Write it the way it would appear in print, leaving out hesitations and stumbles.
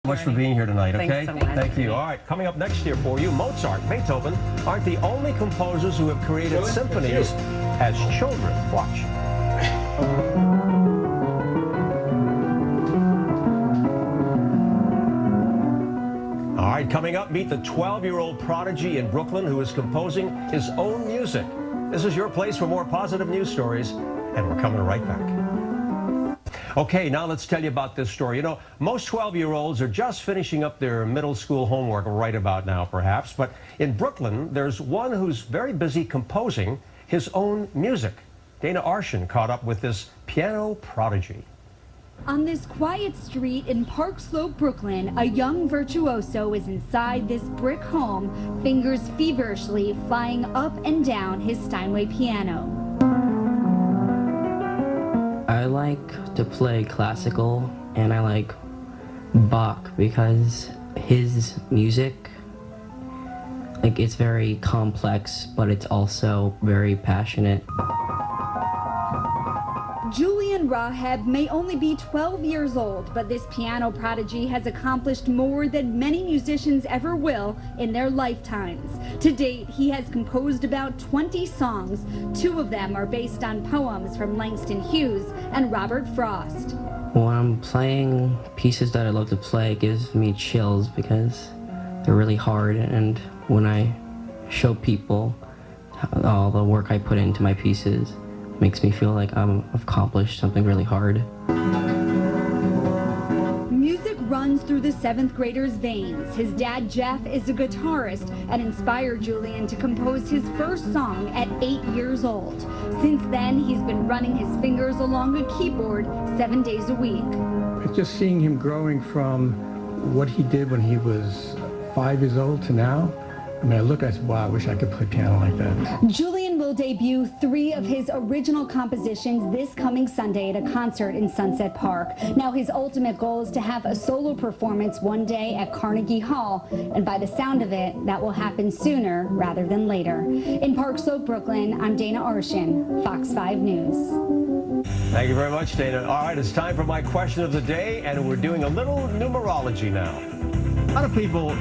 much for being here tonight, okay? Thanks so much. Thank you. All right, coming up next year for you, Mozart, Beethoven aren't the only composers who have created symphonies as children. Watch. All right, coming up, meet the 12-year-old prodigy in Brooklyn who is composing his own music. This is your place for more positive news stories, and we're coming right back. Okay, now let's tell you about this story. You know, most 12-year-olds are just finishing up their middle school homework right about now, perhaps. But in Brooklyn, there's one who's very busy composing his own music. Dana Arschin caught up with this piano prodigy. On this quiet street in Park Slope, Brooklyn, a young virtuoso is inside this brick home, fingers feverishly flying up and down his Steinway piano. I like to play classical, and I like Bach because his music, like, it's very complex, but it's also very passionate. Julian Raheb may only be 12 years old, but this piano prodigy has accomplished more than many musicians ever will in their lifetimes. To date, he has composed about 20 songs. 2 of them are based on poems from Langston Hughes and Robert Frost. When I'm playing pieces that I love to play, it gives me chills because they're really hard, and when I show people all the work I put into my pieces, makes me feel like I've accomplished something really hard. Music runs through the 7th grader's veins. His dad, Jeff, is a guitarist and inspired Julian to compose his first song at 8 years old. Since then, he's been running his fingers along a keyboard 7 days a week. It's just seeing him growing from what he did when he was 5 years old to now. I mean, I look, I said, wow, I wish I could play piano like that. Julian will debut 3 of his original compositions this coming Sunday at a concert in Sunset Park. Now, his ultimate goal is to have a solo performance one day at Carnegie Hall, and by the sound of it, that will happen sooner rather than later. In Park Slope, Brooklyn, I'm Dana Arschin, Fox 5 News. Thank you very much, Dana. All right, it's time for my question of the day, and we're doing a little numerology now. A lot of people